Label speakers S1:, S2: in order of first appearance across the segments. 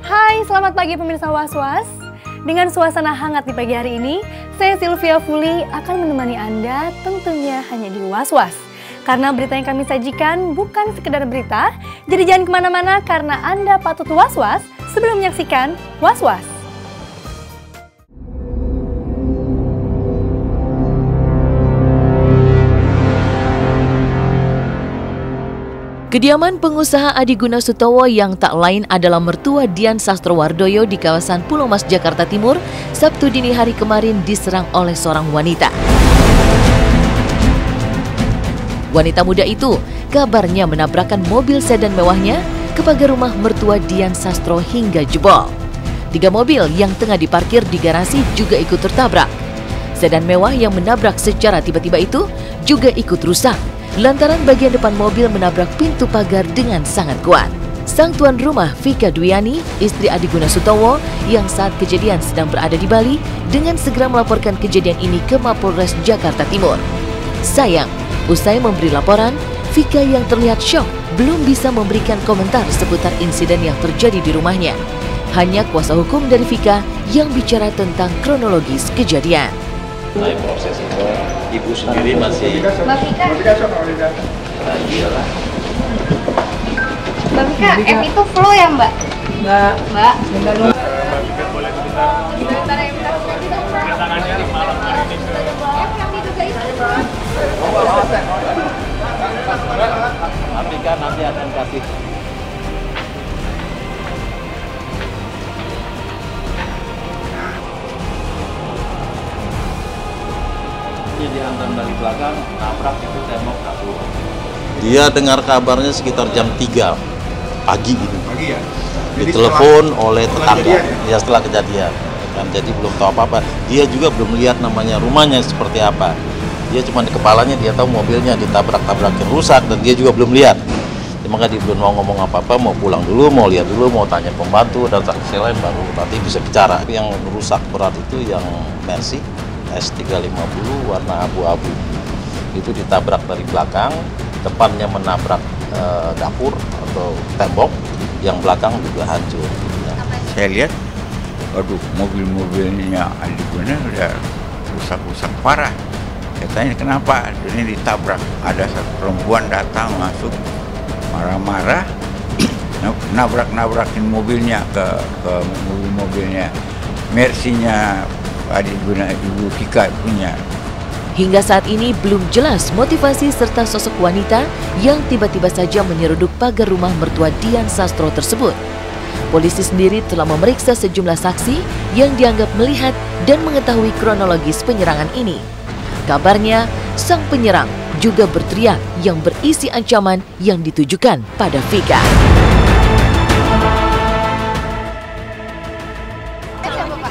S1: Hai, selamat pagi pemirsa Was-Was. Dengan suasana hangat di pagi hari ini, saya Sylvia Fuli akan menemani Anda tentunya hanya di Was-Was. Karena berita yang kami sajikan bukan sekedar berita, jadi jangan kemana-mana karena Anda patut was-was sebelum menyaksikan Was-Was.
S2: Kediaman pengusaha Adi Gunasutowo yang tak lain adalah mertua Dian Sastrowardoyo di kawasan Pulau Mas, Jakarta Timur, Sabtu dini hari kemarin diserang oleh seorang wanita. Wanita muda itu kabarnya menabrakkan mobil sedan mewahnya ke pagar rumah mertua Dian Sastro hingga jebol. 3 mobil yang tengah diparkir di garasi juga ikut tertabrak. Sedan mewah yang menabrak secara tiba-tiba itu juga ikut rusak lantaran bagian depan mobil menabrak pintu pagar dengan sangat kuat. Sang tuan rumah, Vika Dwiani, istri Adi Gunasutowo yang saat kejadian sedang berada di Bali, dengan segera melaporkan kejadian ini ke Mapolres Jakarta Timur. Sayang, usai memberi laporan, Vika yang terlihat syok belum bisa memberikan komentar seputar insiden yang terjadi di rumahnya. Hanya kuasa hukum dari Vika yang bicara tentang kronologis kejadian.
S3: Mulai proses itu, ibu sendiri masih
S1: Mbak Vika, M itu flu ya Mbak? Mbak.
S3: Mbak Vika boleh sebentar tangannya malam hari ini Mbak Vika nanti akan kasih. Dihantam dari belakang, nabrak itu tembok satu. Dia dengar kabarnya sekitar jam 3 pagi gitu. Pagi ya? Ditelepon oleh tetangga ya setelah kejadian. Kan jadi belum tahu apa-apa. Dia juga belum lihat namanya rumahnya seperti apa. Dia cuma di kepalanya dia tahu mobilnya ditabrak-tabrakin rusak dan dia juga belum lihat. Maka dia belum mau ngomong apa-apa, mau pulang dulu, mau lihat dulu, mau tanya pembantu dan saksi lain baru nanti bisa bicara. Yang rusak berat itu yang Mercy S350 warna abu-abu, itu ditabrak dari belakang, depannya menabrak dapur atau tembok, yang belakang juga hancur.
S4: Saya lihat, aduh, mobil-mobilnya Adi Guna udah rusak-rusak parah. Saya tanya kenapa, ini ditabrak. Ada satu perempuan datang masuk marah-marah, nabrak-nabrakin mobilnya ke mobil-mobilnya Mercy-nya Adi Guna, Ibu Vika punya.
S2: Hingga saat ini belum jelas motivasi serta sosok wanita yang tiba-tiba saja menyeruduk pagar rumah mertua Dian Sastro tersebut. Polisi sendiri telah memeriksa sejumlah saksi yang dianggap melihat dan mengetahui kronologis penyerangan ini. Kabarnya, sang penyerang juga berteriak yang berisi ancaman yang ditujukan pada Vika.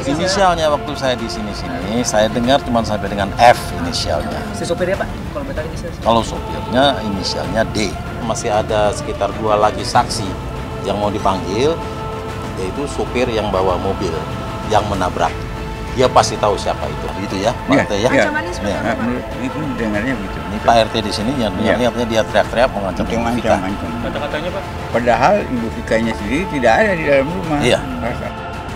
S3: Inisialnya waktu saya di sini saya dengar cuma sampai dengan F inisialnya.
S5: Si sopirnya Pak, kalau betul inisialnya?
S3: Kalau sopirnya inisialnya D. Masih ada sekitar 2 lagi saksi yang mau dipanggil, yaitu sopir yang bawa mobil yang menabrak. Dia pasti tahu siapa itu, gitu ya, Pak RT ya.
S1: Ancamannya seperti apa, Pak?
S4: Itu dengarnya gitu.
S3: Ini Pak RT di sini yang dengarnya artinya dia teriak-teriak mengancam Ibu Vika.
S5: Kata-katanya Pak?
S4: Padahal Ibu Vikanya sendiri tidak ada di dalam rumah.
S3: Iya.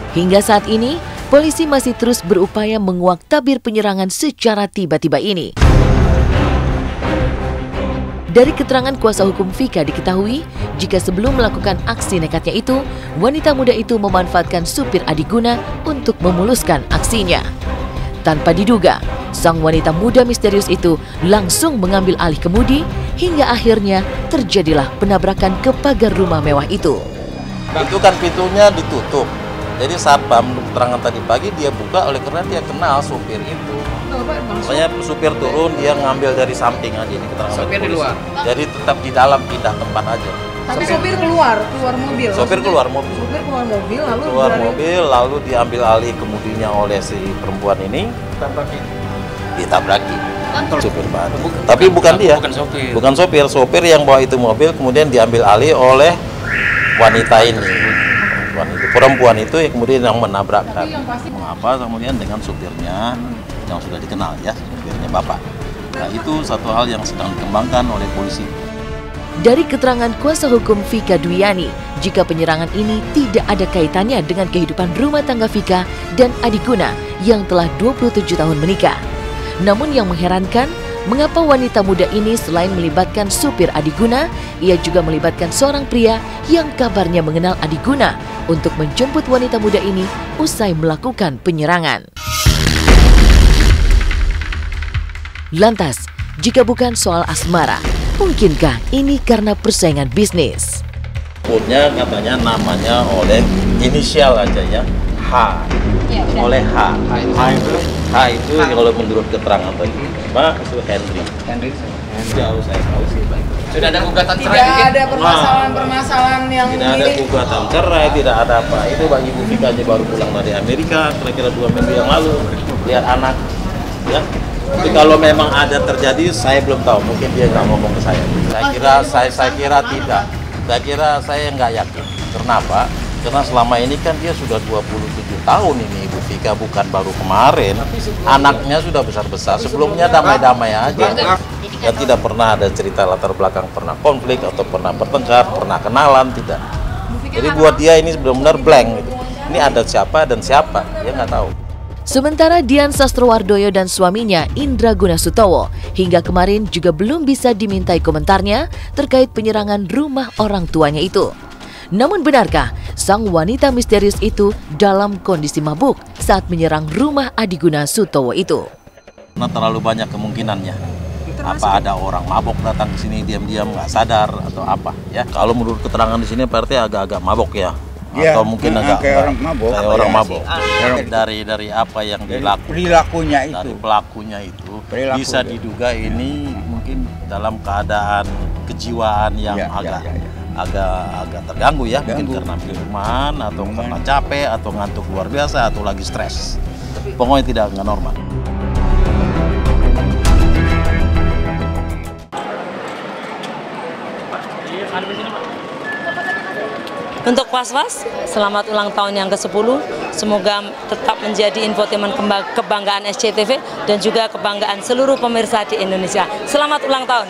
S2: Hingga saat ini, polisi masih terus berupaya menguak tabir penyerangan secara tiba-tiba ini. Dari keterangan kuasa hukum Vika diketahui, jika sebelum melakukan aksi nekatnya itu, wanita muda itu memanfaatkan supir Adi Guna untuk memuluskan aksinya. Tanpa diduga, sang wanita muda misterius itu langsung mengambil alih kemudi hingga akhirnya terjadilah penabrakan ke pagar rumah mewah itu.
S3: Itu kan pintunya ditutup. Jadi saat keterangan tadi pagi dia buka oleh karena dia kenal supir itu. Makanya supir turun dia ngambil dari samping aja ini keterangan.
S5: Supir di luar.
S3: Jadi tetap di dalam pindah tempat aja.
S6: Tapi sopir keluar mobil.
S3: Sopir keluar mobil.
S6: Sopir keluar mobil lalu
S3: Keluar mobil lalu diambil alih kemudinya oleh si perempuan ini. Ditabraki. Supir baru. Tapi bukan dia. Bukan sopir. Sopir yang bawa itu mobil kemudian diambil alih oleh wanita ini. Perempuan itu yang kemudian yang menabrakkan. Mengapa kemudian dengan supirnya yang sudah dikenal ya, supirnya Bapak. Nah itu satu hal yang sedang dikembangkan oleh polisi.
S2: Dari keterangan kuasa hukum Vika Dwiani, jika penyerangan ini tidak ada kaitannya dengan kehidupan rumah tangga Vika dan Adiguna yang telah 27 tahun menikah. Namun yang mengherankan, mengapa wanita muda ini selain melibatkan supir Adiguna, ia juga melibatkan seorang pria yang kabarnya mengenal Adiguna untuk menjemput wanita muda ini usai melakukan penyerangan. Lantas, jika bukan soal asmara, mungkinkah ini karena persaingan bisnis?
S3: Sebutnya katanya namanya oleh inisial aja ya, H. Oleh H. H itu kalau menurut keterangan tadi, Pak itu Henry. Jauh saya tahu sih.
S5: Sudah ada gugatan cerai?
S6: Tidak ada permasalahan-permasalahan yang
S3: Tidak ada gugatan cerai, tidak ada apa. Itu Bang Ibu Vika aja baru pulang dari Amerika, kira-kira 2 minggu yang lalu, lihat anak, ya. Tapi kalau memang ada terjadi, saya belum tahu. Mungkin dia nggak ngomong ke saya. Saya kira tidak. Saya kira saya nggak yakin. Kenapa? Karena selama ini kan dia sudah 27 tahun ini Ibu Vika, bukan baru kemarin. Anaknya sudah besar-besar. Sebelumnya damai-damai aja. Dan tidak pernah ada cerita latar belakang pernah konflik atau pernah bertengkar, pernah kenalan, tidak. Jadi buat dia ini benar-benar blank gitu. Ini ada siapa dan siapa, dia nggak tahu.
S2: Sementara Dian Sastrowardoyo dan suaminya Indra Gunasutowo hingga kemarin juga belum bisa dimintai komentarnya terkait penyerangan rumah orang tuanya itu. Namun benarkah sang wanita misterius itu dalam kondisi mabuk saat menyerang rumah Adiguna Sutowo itu?
S3: Karena terlalu banyak kemungkinannya. Apa ada orang mabok datang ke sini diam-diam nggak sadar atau apa ya? Kalau menurut keterangan di sini berarti agak-agak mabok ya. Atau mungkin agak
S4: kayak orang mabok.
S3: Kayak orang mabok. Dari apa yang
S4: Perilakunya itu.
S3: Dari pelakunya itu bisa diduga ini mungkin dalam keadaan kejiwaan yang agak terganggu ya, mungkin karena minuman atau karena capek atau ngantuk luar biasa atau lagi stres. Pokoknya nggak normal.
S7: Untuk Was-Was, selamat ulang tahun yang ke-10. Semoga tetap menjadi infotainment kebanggaan SCTV dan juga kebanggaan seluruh pemirsa di Indonesia. Selamat ulang tahun.